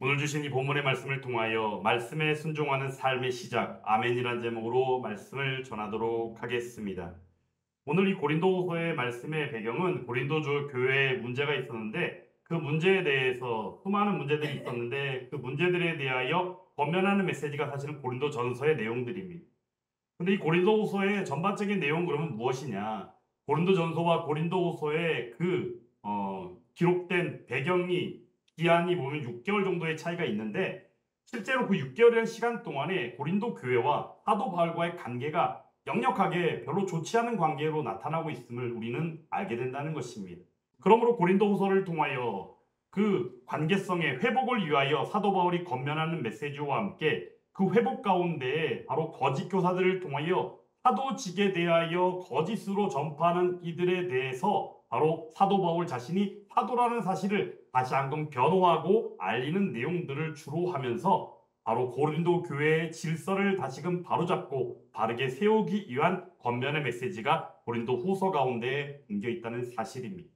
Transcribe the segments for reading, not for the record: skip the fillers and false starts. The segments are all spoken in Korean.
오늘 주신 이 본문의 말씀을 통하여 말씀에 순종하는 삶의 시작, 아멘이란 제목으로 말씀을 전하도록 하겠습니다. 오늘 이 고린도후서의 말씀의 배경은 고린도 교회에 문제가 있었는데 그 문제에 대해서 수많은 문제들이 있었는데 그 문제들에 대하여 권면하는 메시지가 사실은 고린도전서의 내용들입니다. 근데 이 고린도후서의 전반적인 내용 그러면 무엇이냐? 고린도전서와 고린도후서의 기록된 배경이 기한이 보면 6개월 정도의 차이가 있는데 실제로 그 6개월이라는 시간 동안에 고린도 교회와 사도 바울과의 관계가 역력하게 별로 좋지 않은 관계로 나타나고 있음을 우리는 알게 된다는 것입니다. 그러므로 고린도후서를 통하여 그 관계성의 회복을 위하여 사도 바울이 권면하는 메시지와 함께 그 회복 가운데 바로 거짓 교사들을 통하여 사도직에 대하여 거짓으로 전파하는 이들에 대해서 바로 사도 바울 자신이 사도라는 사실을 다시 한번 변호하고 알리는 내용들을 주로 하면서 바로 고린도 교회의 질서를 다시금 바로잡고 바르게 세우기 위한 권면의 메시지가 고린도 후서 가운데 담겨 있다는 사실입니다.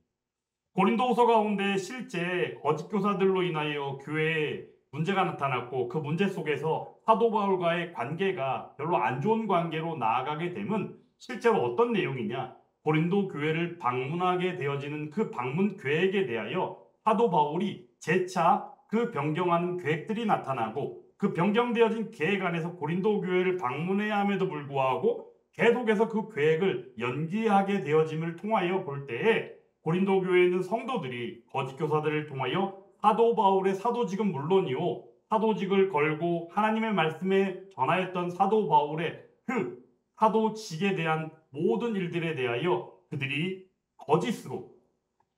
고린도 후서 가운데 실제 거짓 교사들로 인하여 교회에 문제가 나타났고 그 문제 속에서 사도 바울과의 관계가 별로 안 좋은 관계로 나아가게 되면 실제로 어떤 내용이냐? 고린도 교회를 방문하게 되어지는 그 방문 계획에 대하여 사도 바울이 재차 그 변경하는 계획들이 나타나고 그 변경되어진 계획 안에서 고린도 교회를 방문해야 함에도 불구하고 계속해서 그 계획을 연기하게 되어짐을 통하여 볼 때에 고린도 교회에 있는 성도들이 거짓 교사들을 통하여 사도 바울의 사도직은 물론이요 사도직을 걸고 하나님의 말씀에 전하였던 사도 바울의 그 사도직에 대한 모든 일들에 대하여 그들이 거짓으로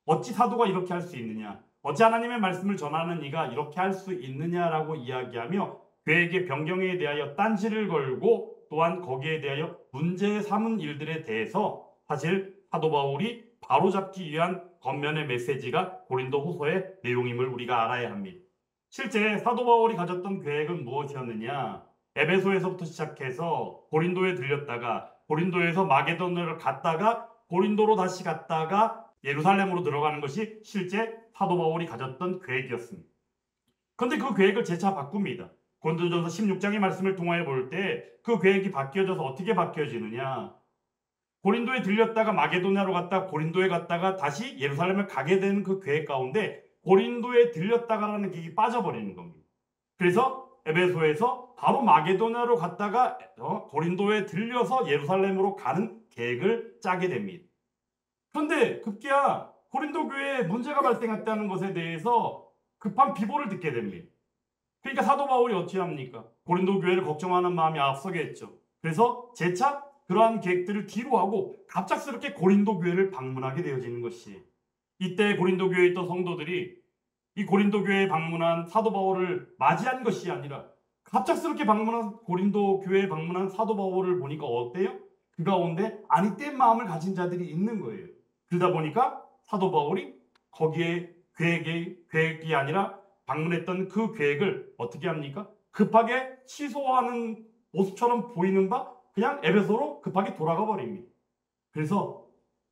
어찌 사도가 이렇게 할 수 있느냐 어찌 하나님의 말씀을 전하는 이가 이렇게 할 수 있느냐라고 이야기하며 교회의 변경에 대하여 딴지를 걸고 또한 거기에 대하여 문제 삼은 일들에 대해서 사실 사도 바울이 바로잡기 위한 겉면의 메시지가 고린도 후서의 내용임을 우리가 알아야 합니다. 실제 사도 바울이 가졌던 계획은 무엇이었느냐? 에베소에서부터 시작해서 고린도에 들렸다가 고린도에서 마게도냐를 갔다가 고린도로 다시 갔다가 예루살렘으로 들어가는 것이 실제 사도 바울이 가졌던 계획이었습니다. 그런데 그 계획을 재차 바꿉니다. 고린도전서 16장의 말씀을 통하여 볼 때 그 계획이 바뀌어져서 어떻게 바뀌어지느냐? 고린도에 들렸다가 마게도냐로 갔다가 고린도에 갔다가 다시 예루살렘을 가게 되는 그 계획 가운데 고린도에 들렸다가라는 계획이 빠져버리는 겁니다. 그래서 에베소에서 바로 마게도냐로 갔다가 고린도에 들려서 예루살렘으로 가는 계획을 짜게 됩니다. 그런데 급기야 고린도 교회에 문제가 발생했다는 것에 대해서 급한 비보를 듣게 됩니다. 그러니까 사도 바울이 어찌 합니까? 고린도 교회를 걱정하는 마음이 앞서겠죠. 그래서 재차 그러한 계획들을 뒤로 하고 갑작스럽게 고린도 교회를 방문하게 되어지는 것이 이때 고린도 교회에 있던 성도들이 이 고린도 교회에 방문한 사도 바울을 맞이한 것이 아니라 갑작스럽게 방문한 고린도 교회에 방문한 사도 바울을 보니까 어때요? 그 가운데 아니된 마음을 가진 자들이 있는 거예요. 그러다 보니까 사도 바울이 거기에 계획이 아니라 방문했던 그 계획을 어떻게 합니까? 급하게 취소하는 모습처럼 보이는 바 그냥 에베소로 급하게 돌아가 버립니다. 그래서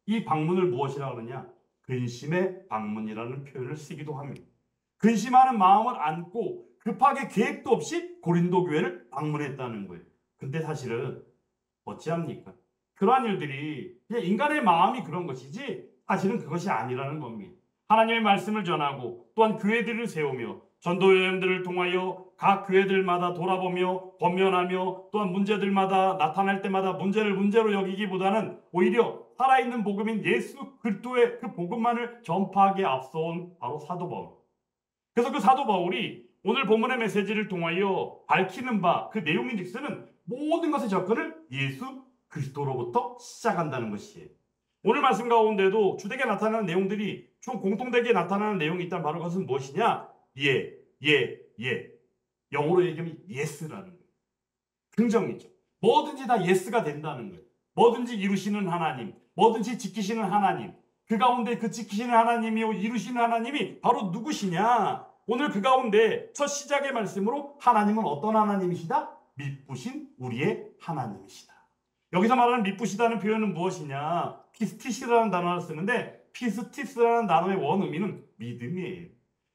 이 방문을 무엇이라고 하느냐? 근심의 방문이라는 표현을 쓰기도 합니다. 근심하는 마음을 안고 급하게 계획도 없이 고린도 교회를 방문했다는 거예요. 근데 사실은 어찌합니까? 그러한 일들이 그냥 인간의 마음이 그런 것이지 사실은 그것이 아니라는 겁니다. 하나님의 말씀을 전하고 또한 교회들을 세우며 전도 여행들을 통하여 각 교회들마다 돌아보며 권면하며 또한 문제들마다 나타날 때마다 문제를 문제로 여기기보다는 오히려 살아있는 복음인 예수 그리스도의 그 복음만을 전파하기에 앞서온 바로 사도 바울. 그래서 그 사도 바울이 오늘 본문의 메시지를 통하여 밝히는 바 그 내용인즉슨 모든 것의 접근을 예수 그리스도로부터 시작한다는 것이에요. 오늘 말씀 가운데도 주되게 나타나는 내용들이 좀 공통되게 나타나는 내용이 있다면 바로 그것은 무엇이냐? 예. 영어로 얘기하면 yes라는 거예요. 긍정이죠. 뭐든지 다 yes가 된다는 거예요. 뭐든지 이루시는 하나님, 뭐든지 지키시는 하나님, 그 가운데 그 지키시는 하나님이요 이루시는 하나님이 바로 누구시냐? 오늘 그 가운데 첫 시작의 말씀으로 하나님은 어떤 하나님이시다? 미쁘신 우리의 하나님이시다. 여기서 말하는 미쁘시다는 표현은 무엇이냐? 피스티시라는 단어를 쓰는데 피스티스라는 단어의 원의미는 믿음이에요.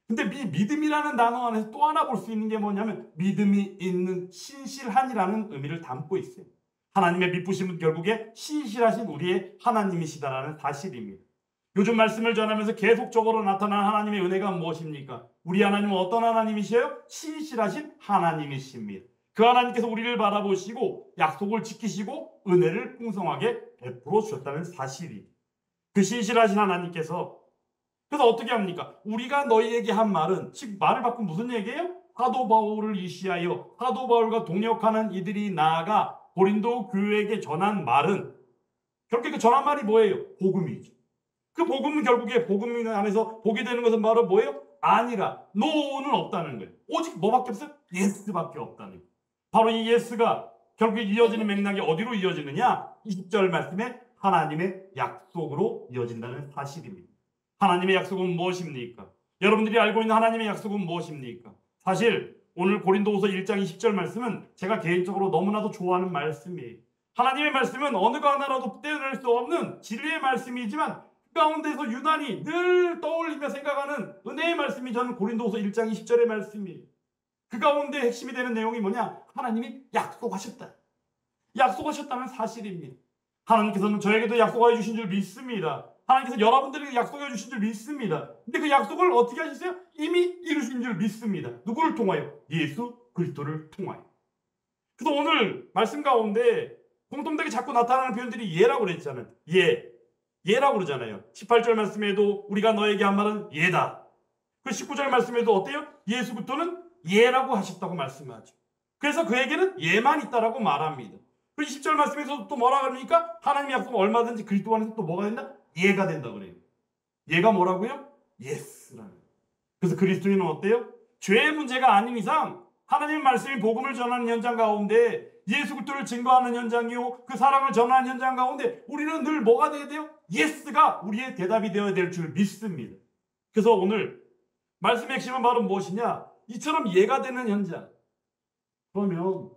근데 이 믿음이라는 단어 안에서 또 하나 볼 수 있는 게 뭐냐면 믿음이 있는 신실한이라는 의미를 담고 있어요. 하나님의 믿으심은 결국에 신실하신 우리의 하나님이시다라는 사실입니다. 요즘 말씀을 전하면서 계속적으로 나타난 하나님의 은혜가 무엇입니까? 우리 하나님은 어떤 하나님이세요? 신실하신 하나님이십니다. 그 하나님께서 우리를 바라보시고 약속을 지키시고 은혜를 풍성하게 베풀어 주셨다는 사실이, 그 신실하신 하나님께서 그래서 어떻게 합니까? 우리가 너희에게 한 말은, 즉 말을 바꾸면 무슨 얘기예요? 사도 바울을 이시하여 사도 바울과 동역하는 이들이 나아가 고린도 교회에게 전한 말은, 결국에 그 전한 말이 뭐예요? 복음이죠. 그 복음은 결국에 복음 안에서 보게 되는 것은 바로 뭐예요? 아니라 노는 없다는 거예요. 오직 뭐밖에 없어요? 예스밖에 없다는 거예요. 바로 이 예스가 결국에 이어지는 맥락이 어디로 이어지느냐? 20절 말씀에 하나님의 약속으로 이어진다는 사실입니다. 하나님의 약속은 무엇입니까? 여러분들이 알고 있는 하나님의 약속은 무엇입니까? 사실 오늘 고린도후서 1장 20절 말씀은 제가 개인적으로 너무나도 좋아하는 말씀이에요. 하나님의 말씀은 어느 거 하나라도 떼어낼 수 없는 진리의 말씀이지만 그 가운데서 유난히 늘 떠올리며 생각하는 은혜의 말씀이 저는 고린도후서 1장 20절의 말씀이에요. 그 가운데 핵심이 되는 내용이 뭐냐? 하나님이 약속하셨다. 약속하셨다는 사실입니다. 하나님께서는 저에게도 약속해 주신 줄 믿습니다. 하나님께서 여러분들에게 약속해 주신 줄 믿습니다. 근데 그 약속을 어떻게 하셨어요? 이미 이루신 줄 믿습니다. 누구를 통하여? 예수 그리스도를 통하여. 그래서 오늘 말씀 가운데 공통되게 자꾸 나타나는 표현들이 예라고 그랬잖아요. 예라고 그러잖아요. 18절 말씀에도 우리가 너에게 한 말은 예다. 그 19절 말씀에도 어때요? 예수 그리스도는 예라고 하셨다고 말씀하죠. 그래서 그에게는 예만 있다라고 말합니다. 그 20절 말씀에서 또 뭐라 그러니까 하나님의 약속은 얼마든지 그리스도 안에서 또 뭐가 된다? 예가 된다 그래요. 예가 뭐라고요? 예스라는. 그래서 그리스도인은 어때요? 죄의 문제가 아닌 이상 하나님의 말씀이 복음을 전하는 현장 가운데, 예수 그리스도를 증거하는 현장이요, 그 사랑을 전하는 현장 가운데 우리는 늘 뭐가 돼야 돼요? 예스가 우리의 대답이 되어야 될 줄 믿습니다. 그래서 오늘 말씀의 핵심은 바로 무엇이냐? 이처럼 예가 되는 현장. 그러면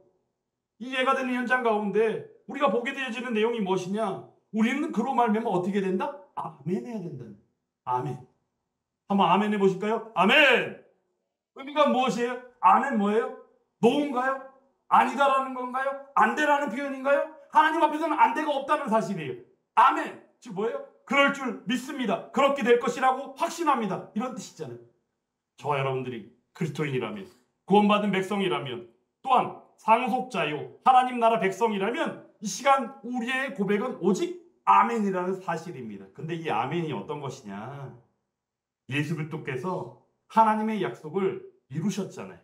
이 예가 되는 현장 가운데 우리가 보게 되어지는 내용이 무엇이냐? 우리는 그로 말미암아 어떻게 된다? 아멘 해야 된다. 아멘. 한번 아멘 해보실까요? 아멘. 의미가 무엇이에요? 아멘 뭐예요? 노인가요? 아니다라는 건가요? 안 되라는 표현인가요? 하나님 앞에서는 안 돼가 없다는 사실이에요. 아멘. 즉 뭐예요? 그럴 줄 믿습니다. 그렇게 될 것이라고 확신합니다. 이런 뜻이잖아요. 저와 여러분들이 그리스도인이라면, 구원받은 백성이라면, 또한 상속자요 하나님 나라 백성이라면 이 시간 우리의 고백은 오직 아멘이라는 사실입니다. 근데 이 아멘이 어떤 것이냐? 예수 그리스도께서 하나님의 약속을 이루셨잖아요.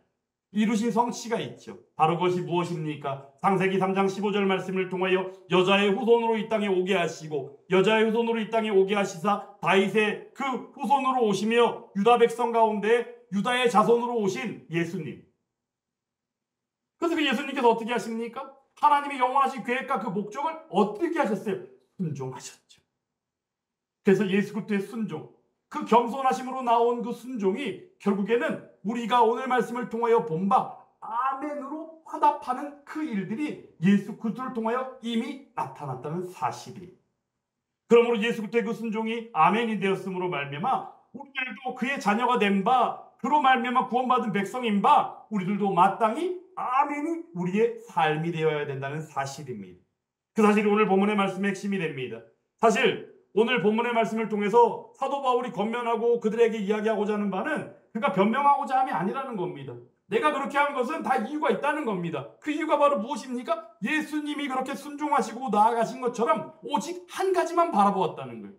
이루신 성취가 있죠. 바로 그것이 무엇입니까? 창세기 3장 15절 말씀을 통하여 여자의 후손으로 이 땅에 오게 하시고, 여자의 후손으로 이 땅에 오게 하시사 다윗의 그 후손으로 오시며 유다 백성 가운데 유다의 자손으로 오신 예수님. 그래서 그 예수님께서 어떻게 하십니까? 하나님의 영원하신 계획과 그 목적을 어떻게 하셨어요? 순종하셨죠. 그래서 예수 그리스도의 순종, 그 겸손하심으로 나온 그 순종이 결국에는 우리가 오늘 말씀을 통하여 본 바 아멘으로 화답하는 그 일들이 예수 그리스도를 통하여 이미 나타났다는 사실이. 그러므로 예수 그리스도의 그 순종이 아멘이 되었으므로 말미암아 우리들도 그의 자녀가 된 바, 그로 말미암아 구원받은 백성인 바, 우리들도 마땅히 아멘이 우리의 삶이 되어야 된다는 사실입니다. 그 사실이 오늘 본문의 말씀의 핵심이 됩니다. 사실 오늘 본문의 말씀을 통해서 사도 바울이 권면하고 그들에게 이야기하고자 하는 바는 그가 변명하고자 함이 아니라는 겁니다. 내가 그렇게 한 것은 다 이유가 있다는 겁니다. 그 이유가 바로 무엇입니까? 예수님이 그렇게 순종하시고 나아가신 것처럼 오직 한 가지만 바라보았다는 거예요.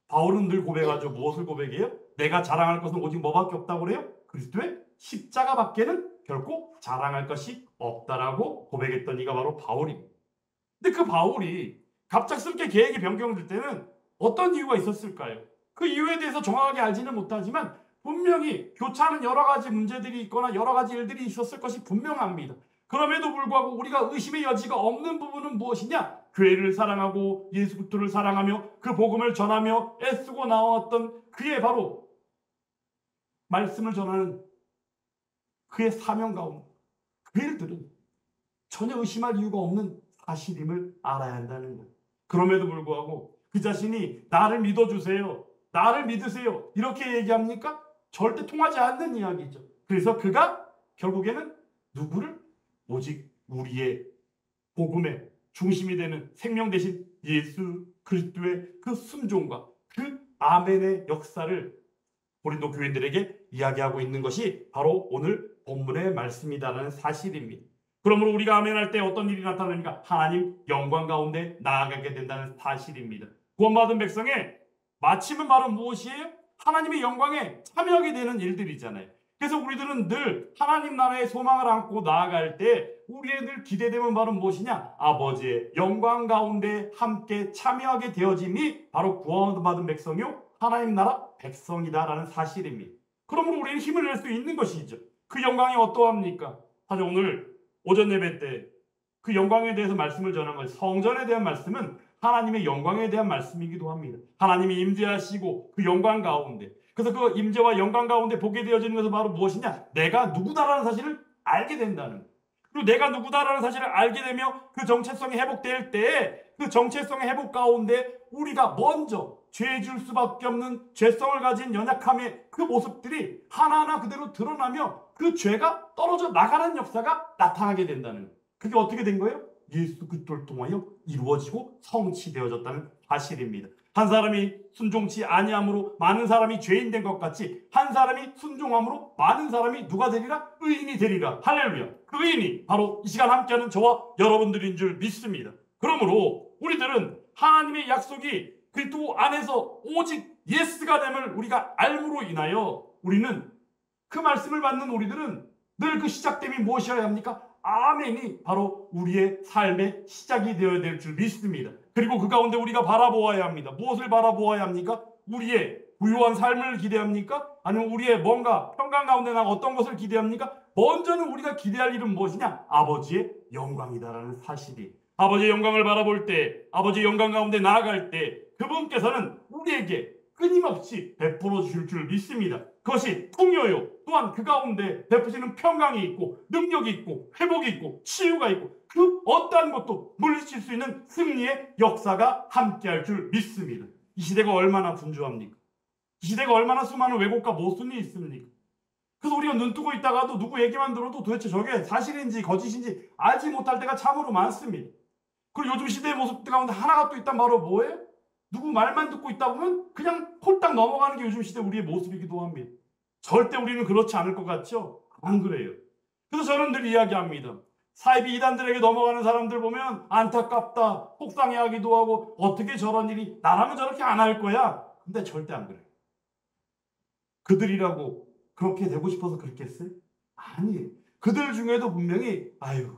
바울은 늘 고백하죠. 무엇을 고백해요? 내가 자랑할 것은 오직 뭐밖에 없다고 그래요? 그리스도의 십자가밖에는 결코 자랑할 것이 없다라고 고백했던 이가 바로 바울입니다. 근데 그 바울이 갑작스럽게 계획이 변경될 때는 어떤 이유가 있었을까요? 그 이유에 대해서 정확하게 알지는 못하지만 분명히 교차하는 여러 가지 문제들이 있거나 여러 가지 일들이 있었을 것이 분명합니다. 그럼에도 불구하고 우리가 의심의 여지가 없는 부분은 무엇이냐? 교회를 사랑하고 예수 그리스도를 사랑하며 그 복음을 전하며 애쓰고 나왔던 그의 바로 말씀을 전하는 그의 사명 가운데 그 일들은 전혀 의심할 이유가 없는 사실임을 알아야 한다는 거예요. 그럼에도 불구하고 그 자신이 나를 믿어주세요, 나를 믿으세요 이렇게 얘기합니까? 절대 통하지 않는 이야기죠. 그래서 그가 결국에는 누구를? 오직 우리의 복음의 중심이 되는 생명 대신 예수 그리스도의 그 순종과 그 아멘의 역사를 고린도 교인들에게 이야기하고 있는 것이 바로 오늘 본문의 말씀이다라는 사실입니다. 그러므로 우리가 아멘할 때 어떤 일이 나타납니까? 하나님 영광 가운데 나아가게 된다는 사실입니다. 구원받은 백성의 마침은 바로 무엇이에요? 하나님의 영광에 참여하게 되는 일들이잖아요. 그래서 우리들은 늘 하나님 나라의 소망을 안고 나아갈 때 우리의 늘 기대됨은 바로 무엇이냐? 아버지의 영광 가운데 함께 참여하게 되어짐이 바로 구원받은 백성이요 하나님 나라 백성이다라는 사실입니다. 그러므로 우리는 힘을 낼 수 있는 것이죠. 그 영광이 어떠합니까? 사실 오늘 오전 예배 때 그 영광에 대해서 말씀을 전한 것이 성전에 대한 말씀은 하나님의 영광에 대한 말씀이기도 합니다. 하나님이 임재하시고 그 영광 가운데, 그래서 그 임재와 영광 가운데 보게 되어지는 것은 바로 무엇이냐? 내가 누구다라는 사실을 알게 된다는 것. 그리고 내가 누구다라는 사실을 알게 되며 그 정체성이 회복될 때 그 정체성의 회복 가운데 우리가 먼저 죄 줄 수밖에 없는 죄성을 가진 연약함의 그 모습들이 하나하나 그대로 드러나며 그 죄가 떨어져 나가는 역사가 나타나게 된다는 것. 그게 어떻게 된 거예요? 예수 그리스도를 통하여 이루어지고 성취되어졌다는 사실입니다. 한 사람이 순종치 아니함으로 많은 사람이 죄인 된 것 같이 한 사람이 순종함으로 많은 사람이 누가 되리라? 의인이 되리라. 할렐루야. 그 의인이 바로 이 시간 함께하는 저와 여러분들인 줄 믿습니다. 그러므로 우리들은 하나님의 약속이 그리스도 안에서 오직 예스가 됨을 우리가 알므로 인하여 우리는 그 말씀을 받는 우리들은 늘 그 시작됨이 무엇이어야 합니까? 아멘이 바로 우리의 삶의 시작이 되어야 될 줄 믿습니다. 그리고 그 가운데 우리가 바라보아야 합니다. 무엇을 바라보아야 합니까? 우리의 부유한 삶을 기대합니까? 아니면 우리의 뭔가 평강 가운데 나 어떤 것을 기대합니까? 먼저는 우리가 기대할 일은 무엇이냐? 아버지의 영광이다라는 사실이. 아버지의 영광을 바라볼 때, 아버지의 영광 가운데 나아갈 때 그분께서는 우리에게 끊임없이 베풀어 주실 줄 믿습니다. 그것이 풍요요. 또한 그 가운데 베푸시는 평강이 있고 능력이 있고 회복이 있고 치유가 있고 그 어떠한 것도 물리칠 수 있는 승리의 역사가 함께할 줄 믿습니다. 이 시대가 얼마나 분주합니까? 이 시대가 얼마나 수많은 왜곡과 모순이 있습니까? 그래서 우리가 눈 뜨고 있다가도 누구 얘기만 들어도 도대체 저게 사실인지 거짓인지 알지 못할 때가 참으로 많습니다. 그리고 요즘 시대의 모습들 가운데 하나가 또 있단 바로 뭐예요? 누구 말만 듣고 있다 보면 그냥 홀딱 넘어가는 게 요즘 시대 우리의 모습이기도 합니다. 절대 우리는 그렇지 않을 것 같죠? 안 그래요. 그래서 저는 늘 이야기합니다. 사이비 이단들에게 넘어가는 사람들 보면 안타깝다, 속상해하기도 하고 어떻게 저런 일이 나라면 저렇게 안 할 거야. 근데 절대 안 그래요. 그들이라고 그렇게 되고 싶어서 그랬겠어요? 아니에요. 그들 중에도 분명히 아유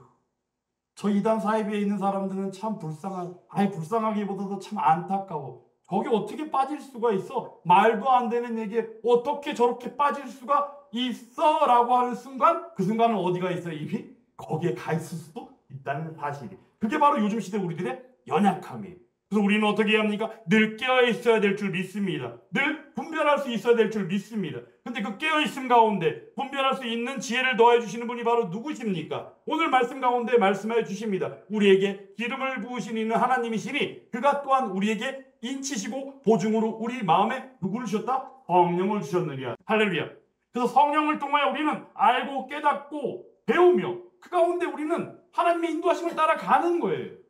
저 이단 사이비에 있는 사람들은 참 불쌍하기보다도 참 안타까워. 거기 어떻게 빠질 수가 있어? 말도 안 되는 얘기에 어떻게 저렇게 빠질 수가 있어? 라고 하는 순간 그 순간은 어디가 있어요? 이미 거기에 가 있을 수도 있다는 사실이. 그게 바로 요즘 시대 우리들의 연약함이에요. 그래서 우리는 어떻게 해야 합니까? 늘 깨어 있어야 될 줄 믿습니다. 늘 분별할 수 있어야 될 줄 믿습니다. 근데 그 깨어 있음 가운데 분별할 수 있는 지혜를 더해 주시는 분이 바로 누구십니까? 오늘 말씀 가운데 말씀해 주십니다. 우리에게 기름을 부으시는 하나님이시니 그가 또한 우리에게 인치시고 보증으로 우리 마음에 누구를 주셨다? 성령을 주셨느니라. 할렐루야. 그래서 성령을 통하여 우리는 알고 깨닫고 배우며 그 가운데 우리는 하나님의 인도하심을 따라가는 거예요.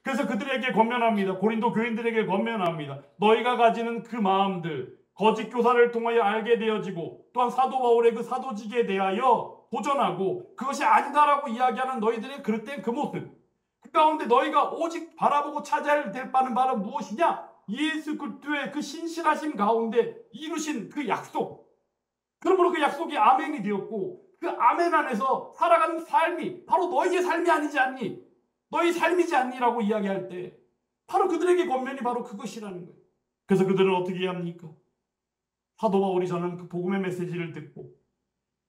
그래서 그들에게 권면합니다. 고린도 교인들에게 권면합니다. 너희가 가지는 그 마음들 거짓 교사를 통하여 알게 되어지고 또한 사도 바울의 그 사도직에 대하여 도전하고 그것이 아니다라고 이야기하는 너희들의 그릇된 그 모습, 그 가운데 너희가 오직 바라보고 찾아야 될 바는 바로 무엇이냐? 예수 그리스도의 그 신실하심 가운데 이루신 그 약속. 그러므로 그 약속이 아멘이 되었고 그 아멘 안에서 살아가는 삶이 바로 너희의 삶이 아니지 않니? 너희 삶이지 않니라고 이야기할 때 바로 그들에게 권면이 바로 그것이라는 거예요. 그래서 그들은 어떻게 해야 합니까? 사도 바울이 저는 그 복음의 메시지를 듣고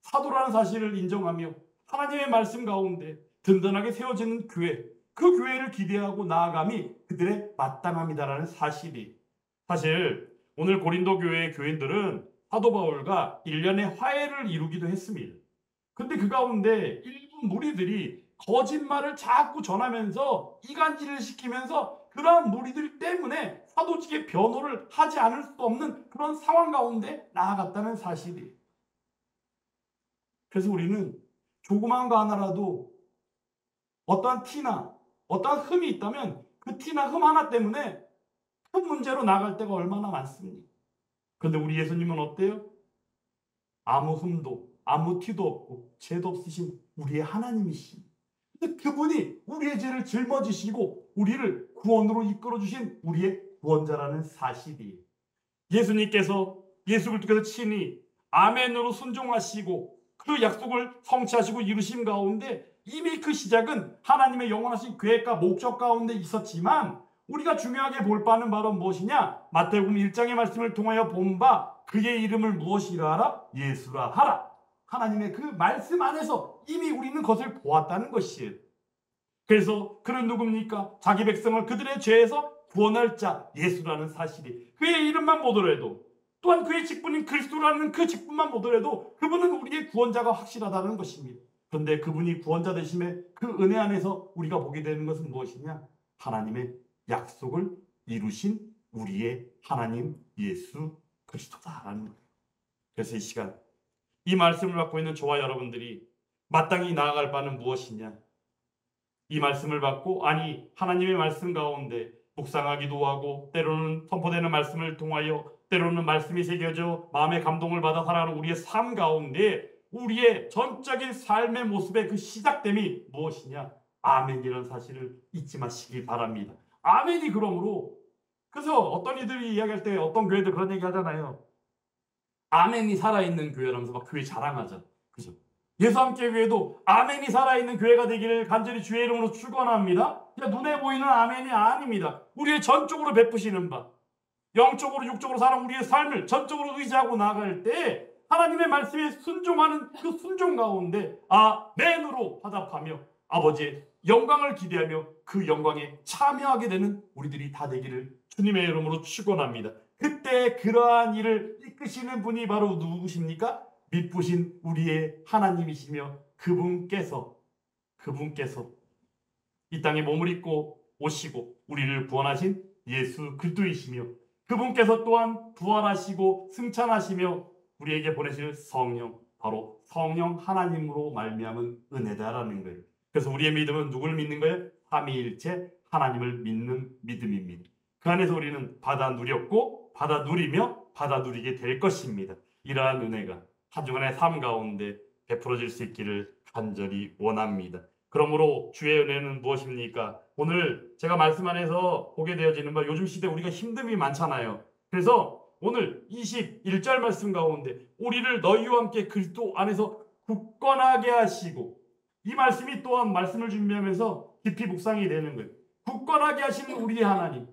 사도라는 사실을 인정하며 하나님의 말씀 가운데 든든하게 세워지는 교회, 그 교회를 기대하고 나아감이 그들의 마땅함이다라는 사실이. 사실 오늘 고린도 교회의 교인들은 사도 바울과 일련의 화해를 이루기도 했습니다. 근데 그 가운데 일부 무리들이 거짓말을 자꾸 전하면서 이간질을 시키면서 그러한 무리들 때문에 사도직의 변호를 하지 않을 수 없는 그런 상황 가운데 나아갔다는 사실이에요. 그래서 우리는 조그마한 거 하나라도 어떠한 티나 어떠한 흠이 있다면 그 티나 흠 하나 때문에 큰 문제로 나갈 때가 얼마나 많습니까? 그런데 우리 예수님은 어때요? 아무 흠도 아무 티도 없고 죄도 없으신 우리의 하나님이십니다. 그분이 우리의 죄를 짊어지시고 우리를 구원으로 이끌어주신 우리의 구원자라는 사실이, 예수님께서 예수 그리스도께서 친히 아멘으로 순종하시고 그 약속을 성취하시고 이루신 가운데 이미 그 시작은 하나님의 영원하신 계획과 목적 가운데 있었지만, 우리가 중요하게 볼 바는 바로 무엇이냐? 마태복음 1장의 말씀을 통하여 본 바 그의 이름을 무엇이라 하라? 예수라 하라. 하나님의 그 말씀 안에서 이미 우리는 그것을 보았다는 것이에요. 그래서 그는 누굽니까? 자기 백성을 그들의 죄에서 구원할 자 예수라는 사실이, 그의 이름만 보더라도, 또한 그의 직분인 그리스도라는 그 직분만 보더라도 그분은 우리의 구원자가 확실하다는 것입니다. 그런데 그분이 구원자 되심의 그 은혜 안에서 우리가 보게 되는 것은 무엇이냐? 하나님의 약속을 이루신 우리의 하나님 예수 그리스도다라는 거예요. 그래서 이 시간 이 말씀을 받고 있는 저와 여러분들이 마땅히 나아갈 바는 무엇이냐? 이 말씀을 받고, 아니 하나님의 말씀 가운데 묵상하기도 하고 때로는 선포되는 말씀을 통하여, 때로는 말씀이 새겨져 마음의 감동을 받아 살아가는 우리의 삶 가운데 우리의 전적인 삶의 모습의 그 시작됨이 무엇이냐? 아멘이라는 사실을 잊지 마시기 바랍니다. 아멘이 그러므로, 그래서 어떤 이들이 이야기할 때 어떤 교회들 그런 얘기 하잖아요. 아멘이 살아있는 교회라면서 막 교회 자랑하죠. 그죠? 예수 함께 교회도 아멘이 살아있는 교회가 되기를 간절히 주의 이름으로 축원합니다. 눈에 보이는 아멘이 아닙니다. 우리의 전적으로 베푸시는 바, 영적으로 육적으로 사는 우리의 삶을 전적으로 의지하고 나아갈 때 하나님의 말씀에 순종하는 그 순종 가운데 아멘으로 화답하며 아버지의 영광을 기대하며 그 영광에 참여하게 되는 우리들이 다 되기를 주님의 이름으로 축원합니다. 그때 그러한 일을 이끄시는 분이 바로 누구십니까? 미쁘신 우리의 하나님이시며 그분께서 이 땅에 몸을 입고 오시고 우리를 구원하신 예수 그리스도이시며, 그분께서 또한 부활하시고 승천하시며 우리에게 보내실 성령, 바로 성령 하나님으로 말미암은 은혜다라는 거예요. 그래서 우리의 믿음은 누굴 믿는 거예요? 삼위일체 하나님을 믿는 믿음입니다. 그 안에서 우리는 받아 누렸고 받아 누리며 받아 누리게 될 것입니다. 이러한 은혜가 한 주간의 삶 가운데 베풀어질 수 있기를 간절히 원합니다. 그러므로 주의 은혜는 무엇입니까? 오늘 제가 말씀 안에서 보게 되어지는 바, 요즘 시대 우리가 힘듦이 많잖아요. 그래서 오늘 21절 말씀 가운데 우리를 너희와 함께 그리스도 안에서 굳건하게 하시고, 이 말씀이 또한 말씀을 준비하면서 깊이 묵상이 되는 거예요. 굳건하게 하시는 우리의 하나님,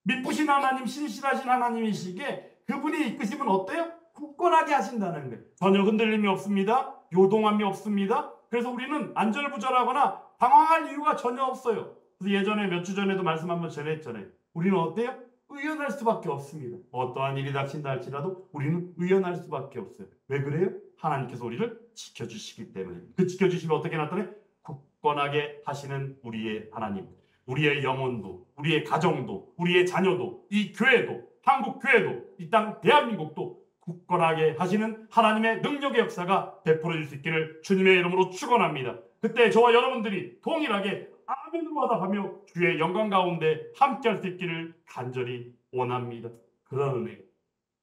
미쁘신 하나님, 신실하신 하나님이시기에 그분이 이끄시면 어때요? 굳건하게 하신다는 거예요. 전혀 흔들림이 없습니다. 요동함이 없습니다. 그래서 우리는 안절부절하거나 당황할 이유가 전혀 없어요. 그래서 예전에 몇 주 전에도 말씀 한번 전했잖아요. 우리는 어때요? 의연할 수밖에 없습니다. 어떠한 일이 닥친다 할지라도 우리는 의연할 수밖에 없어요. 왜 그래요? 하나님께서 우리를 지켜주시기 때문에. 그 지켜주시면 어떻게 나타나요? 굳건하게 하시는 우리의 하나님, 우리의 영혼도, 우리의 가정도, 우리의 자녀도, 이 교회도, 한국 교회도, 이 땅 대한민국도 굳건하게 하시는 하나님의 능력의 역사가 베풀어질 수 있기를 주님의 이름으로 축원합니다. 그때 저와 여러분들이 동일하게 아멘으로 화답하며 주의 영광 가운데 함께할 수 있기를 간절히 원합니다. 그런 은혜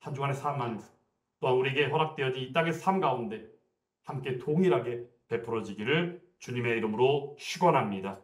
한 주간의 삶 안에서 또한 우리에게 허락되어진 이 땅의 삶 가운데 함께 동일하게 베풀어지기를 주님의 이름으로 축원합니다.